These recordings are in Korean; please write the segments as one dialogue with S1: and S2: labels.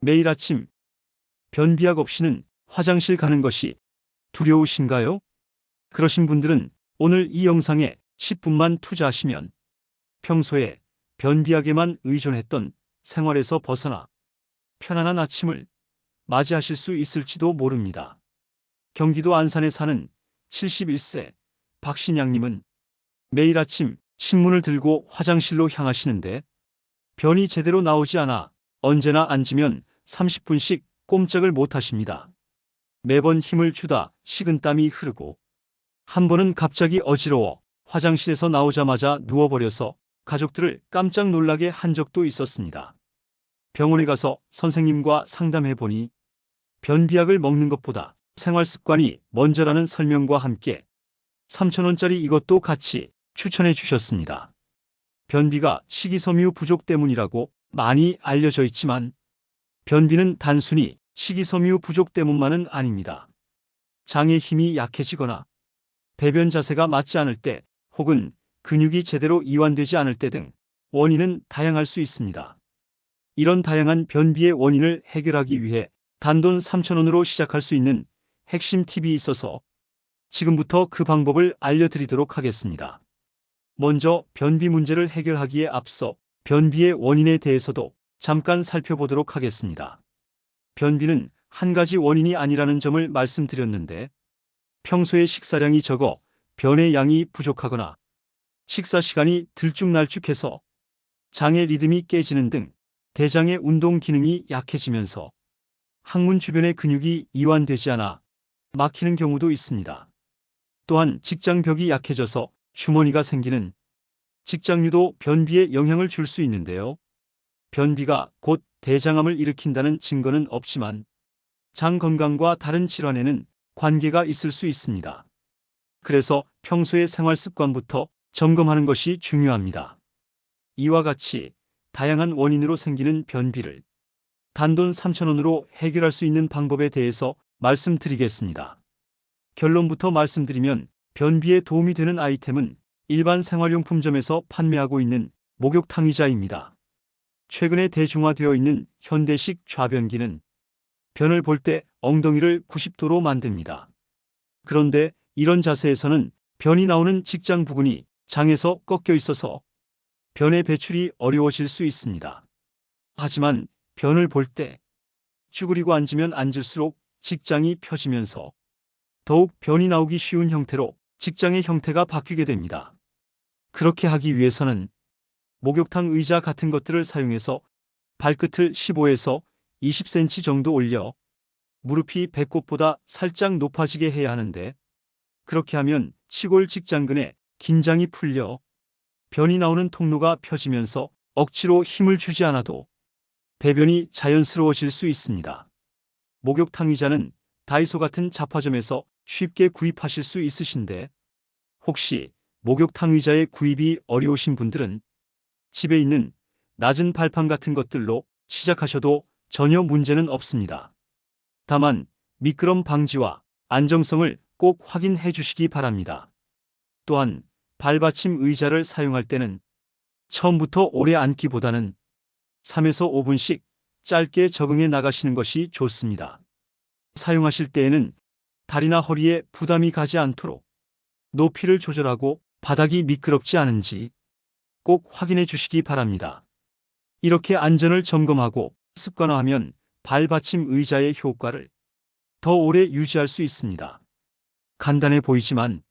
S1: 매일 아침 변비약 없이는 화장실 가는 것이 두려우신가요? 그러신 분들은 오늘 이 영상에 10분만 투자하시면 평소에 변비약에만 의존했던 생활에서 벗어나 편안한 아침을 맞이하실 수 있을지도 모릅니다. 경기도 안산에 사는 71세 박신양님은 매일 아침 신문을 들고 화장실로 향하시는데 변이 제대로 나오지 않아 언제나 앉으면 30분씩 꼼짝을 못 하십니다. 매번 힘을 주다 식은땀이 흐르고 한 번은 갑자기 어지러워 화장실에서 나오자마자 누워버려서 가족들을 깜짝 놀라게 한 적도 있었습니다. 병원에 가서 선생님과 상담해보니 변비약을 먹는 것보다 생활습관이 먼저라는 설명과 함께 3,000원짜리 이것도 같이 추천해 주셨습니다. 변비가 식이섬유 부족 때문이라고 많이 알려져 있지만 변비는 단순히 식이섬유 부족 때문만은 아닙니다. 장의 힘이 약해지거나 배변 자세가 맞지 않을 때 혹은 근육이 제대로 이완되지 않을 때 등 원인은 다양할 수 있습니다. 이런 다양한 변비의 원인을 해결하기 위해 단돈 3,000원으로 시작할 수 있는 핵심 팁이 있어서 지금부터 그 방법을 알려드리도록 하겠습니다. 먼저 변비 문제를 해결하기에 앞서 변비의 원인에 대해서도 잠깐 살펴보도록 하겠습니다. 변비는 한 가지 원인이 아니라는 점을 말씀드렸는데 평소에 식사량이 적어 변의 양이 부족하거나 식사 시간이 들쭉날쭉해서 장의 리듬이 깨지는 등 대장의 운동 기능이 약해지면서 항문 주변의 근육이 이완되지 않아 막히는 경우도 있습니다. 또한 직장벽이 약해져서 주머니가 생기는 직장류도 변비에 영향을 줄 수 있는데요. 변비가 곧 대장암을 일으킨다는 증거는 없지만 장 건강과 다른 질환에는 관계가 있을 수 있습니다. 그래서 평소의 생활 습관부터 점검하는 것이 중요합니다. 이와 같이 다양한 원인으로 생기는 변비를 단돈 3,000원으로 해결할 수 있는 방법에 대해서 말씀드리겠습니다. 결론부터 말씀드리면 변비에 도움이 되는 아이템은 일반 생활용품점에서 판매하고 있는 목욕탕의자입니다. 최근에 대중화되어 있는 현대식 좌변기는 변을 볼 때 엉덩이를 90도로 만듭니다. 그런데 이런 자세에서는 변이 나오는 직장 부분이 장에서 꺾여 있어서 변의 배출이 어려워질 수 있습니다. 하지만 변을 볼 때 쭈그리고 앉으면 앉을수록 직장이 펴지면서 더욱 변이 나오기 쉬운 형태로 직장의 형태가 바뀌게 됩니다. 그렇게 하기 위해서는 목욕탕 의자 같은 것들을 사용해서 발끝을 15에서 20cm 정도 올려 무릎이 배꼽보다 살짝 높아지게 해야 하는데 그렇게 하면 치골 직장근에 긴장이 풀려 변이 나오는 통로가 펴지면서 억지로 힘을 주지 않아도 배변이 자연스러워질 수 있습니다. 목욕탕 의자는 다이소 같은 잡화점에서 쉽게 구입하실 수 있으신데 혹시 목욕탕 의자의 구입이 어려우신 분들은 집에 있는 낮은 발판 같은 것들로 시작하셔도 전혀 문제는 없습니다. 다만 미끄럼 방지와 안정성을 꼭 확인해 주시기 바랍니다. 또한 발받침 의자를 사용할 때는 처음부터 오래 앉기보다는 3에서 5분씩 짧게 적응해 나가시는 것이 좋습니다. 사용하실 때에는 다리나 허리에 부담이 가지 않도록 높이를 조절하고 바닥이 미끄럽지 않은지 꼭 확인해 주시기 바랍니다. 이렇게 안전을 점검하고 습관화하면 발받침 의자의 효과를 더 오래 유지할 수 있습니다. 간단해 보이지만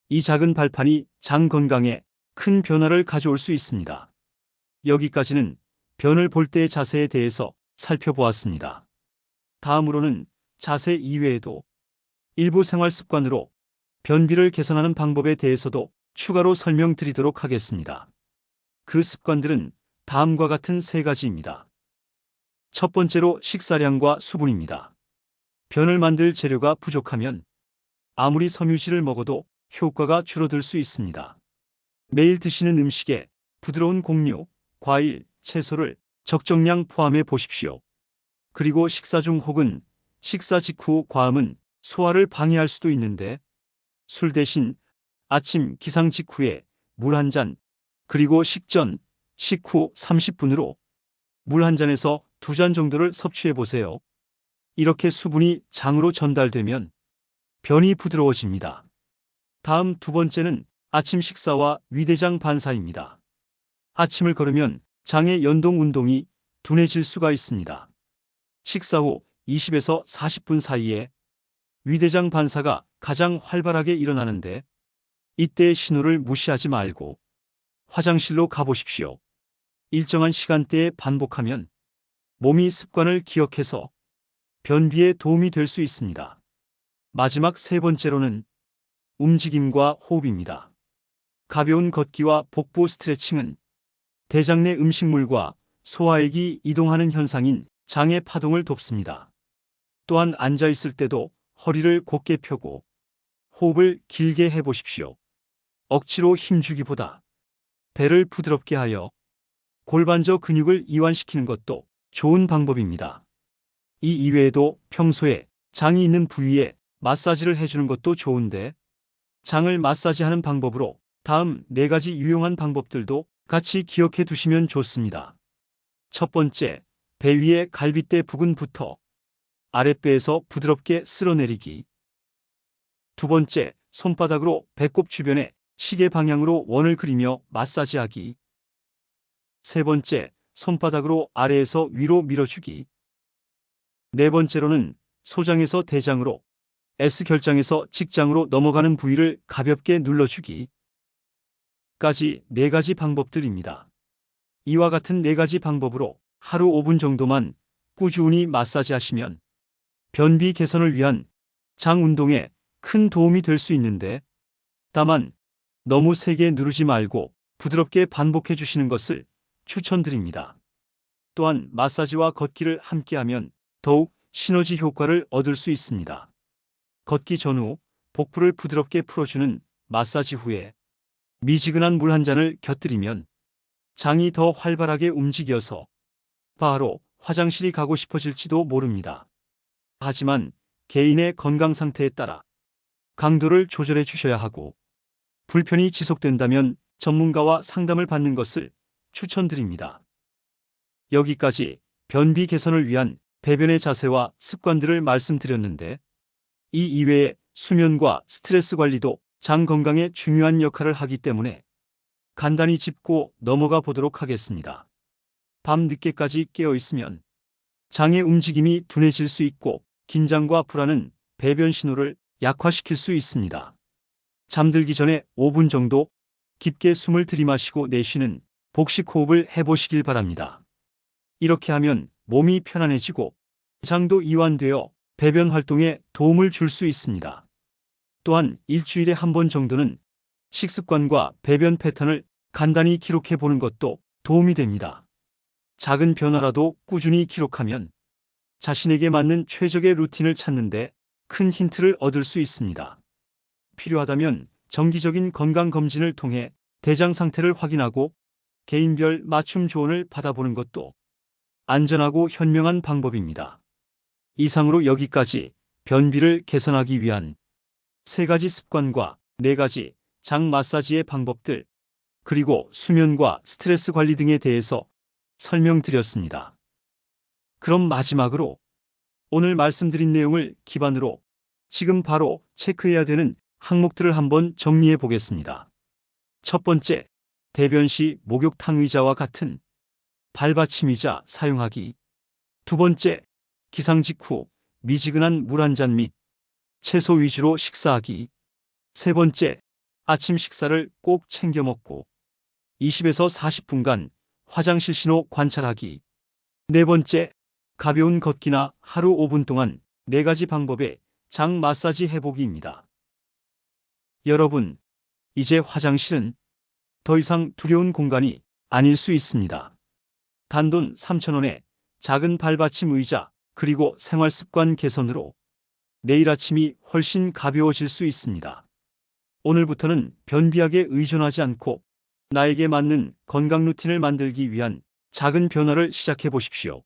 S1: 이 작은 발판이 장 건강에 큰 변화를 가져올 수 있습니다. 여기까지는 변을 볼 때의 자세에 대해서 살펴보았습니다. 다음으로는 자세 이외에도 일부 생활 습관으로 변비를 개선하는 방법에 대해서도 추가로 설명드리도록 하겠습니다. 그 습관들은 다음과 같은 세 가지입니다. 첫 번째로 식사량과 수분입니다. 변을 만들 재료가 부족하면 아무리 섬유질을 먹어도 효과가 줄어들 수 있습니다. 매일 드시는 음식에 부드러운 곡류, 과일, 채소를 적정량 포함해 보십시오. 그리고 식사 중 혹은 식사 직후 과음은 소화를 방해할 수도 있는데 술 대신 아침 기상 직후에 물 한 잔, 그리고 식전, 식후 30분으로 물 한 잔에서 2잔 정도를 섭취해 보세요. 이렇게 수분이 장으로 전달되면 변이 부드러워집니다. 다음 2번째는 아침 식사와 위대장 반사입니다. 아침을 걸으면 장의 연동 운동이 둔해질 수가 있습니다. 식사 후 20에서 40분 사이에 위대장 반사가 가장 활발하게 일어나는데 이때의 신호를 무시하지 말고 화장실로 가보십시오. 일정한 시간대에 반복하면 몸이 습관을 기억해서 변비에 도움이 될 수 있습니다. 마지막 3번째로는 움직임과 호흡입니다. 가벼운 걷기와 복부 스트레칭은 대장 내 음식물과 소화액이 이동하는 현상인 장의 파동을 돕습니다. 또한 앉아있을 때도 허리를 곧게 펴고 호흡을 길게 해보십시오. 억지로 힘주기보다 배를 부드럽게 하여 골반저 근육을 이완시키는 것도 좋은 방법입니다. 이 이외에도 평소에 장이 있는 부위에 마사지를 해주는 것도 좋은데 장을 마사지하는 방법으로 다음 4가지 유용한 방법들도 같이 기억해 두시면 좋습니다. 첫 번째, 배 위의 갈빗대 부근부터 아랫배에서 부드럽게 쓸어내리기. 2번째, 손바닥으로 배꼽 주변에 시계 방향으로 원을 그리며 마사지하기. 3번째, 손바닥으로 아래에서 위로 밀어주기. 4번째로는 소장에서 대장으로, S결장에서 직장으로 넘어가는 부위를 가볍게 눌러주기. 까지 4가지 방법들입니다. 이와 같은 4가지 방법으로 하루 5분 정도만 꾸준히 마사지하시면 변비 개선을 위한 장 운동에 큰 도움이 될 수 있는데 다만 너무 세게 누르지 말고 부드럽게 반복해 주시는 것을 추천드립니다. 또한 마사지와 걷기를 함께하면 더욱 시너지 효과를 얻을 수 있습니다. 걷기 전후 복부를 부드럽게 풀어주는 마사지 후에 미지근한 물 한 잔을 곁들이면 장이 더 활발하게 움직여서 바로 화장실이 가고 싶어질지도 모릅니다. 하지만 개인의 건강 상태에 따라 강도를 조절해 주셔야 하고 불편이 지속된다면 전문가와 상담을 받는 것을 추천드립니다. 여기까지 변비 개선을 위한 배변의 자세와 습관들을 말씀드렸는데 이 이외에 수면과 스트레스 관리도 장 건강에 중요한 역할을 하기 때문에 간단히 짚고 넘어가 보도록 하겠습니다. 밤 늦게까지 깨어 있으면 장의 움직임이 둔해질 수 있고 긴장과 불안은 배변 신호를 약화시킬 수 있습니다. 잠들기 전에 5분 정도 깊게 숨을 들이마시고 내쉬는 복식 호흡을 해보시길 바랍니다. 이렇게 하면 몸이 편안해지고 장도 이완되어 배변 활동에 도움을 줄 수 있습니다. 또한 일주일에 한 번 정도는 식습관과 배변 패턴을 간단히 기록해 보는 것도 도움이 됩니다. 작은 변화라도 꾸준히 기록하면 자신에게 맞는 최적의 루틴을 찾는데 큰 힌트를 얻을 수 있습니다. 필요하다면 정기적인 건강검진을 통해 대장 상태를 확인하고 개인별 맞춤 조언을 받아보는 것도 안전하고 현명한 방법입니다. 이상으로 여기까지 변비를 개선하기 위한 3가지 습관과 4가지 장 마사지의 방법들, 그리고 수면과 스트레스 관리 등에 대해서 설명드렸습니다. 그럼 마지막으로 오늘 말씀드린 내용을 기반으로 지금 바로 체크해야 되는 항목들을 한번 정리해 보겠습니다. 첫 번째, 대변 시 목욕탕 의자와 같은 발받침 의자 사용하기. 2번째, 기상 직후 미지근한 물 한 잔 및 채소 위주로 식사하기. 3번째, 아침 식사를 꼭 챙겨 먹고 20에서 40분간 화장실 신호 관찰하기. 4번째, 가벼운 걷기나 하루 5분 동안 4가지 방법의 장 마사지 해보기입니다. 여러분, 이제 화장실은 더 이상 두려운 공간이 아닐 수 있습니다. 단돈 3,000원에 작은 발받침 의자 그리고 생활습관 개선으로 내일 아침이 훨씬 가벼워질 수 있습니다. 오늘부터는 변비약에 의존하지 않고 나에게 맞는 건강 루틴을 만들기 위한 작은 변화를 시작해 보십시오.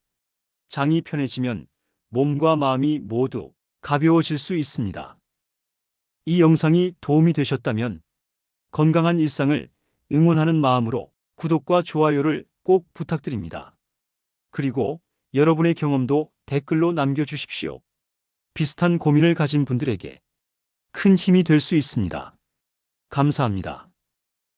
S1: 장이 편해지면 몸과 마음이 모두 가벼워질 수 있습니다. 이 영상이 도움이 되셨다면 건강한 일상을 응원하는 마음으로 구독과 좋아요를 꼭 부탁드립니다. 그리고 여러분의 경험도 댓글로 남겨주십시오. 비슷한 고민을 가진 분들에게 큰 힘이 될 수 있습니다. 감사합니다.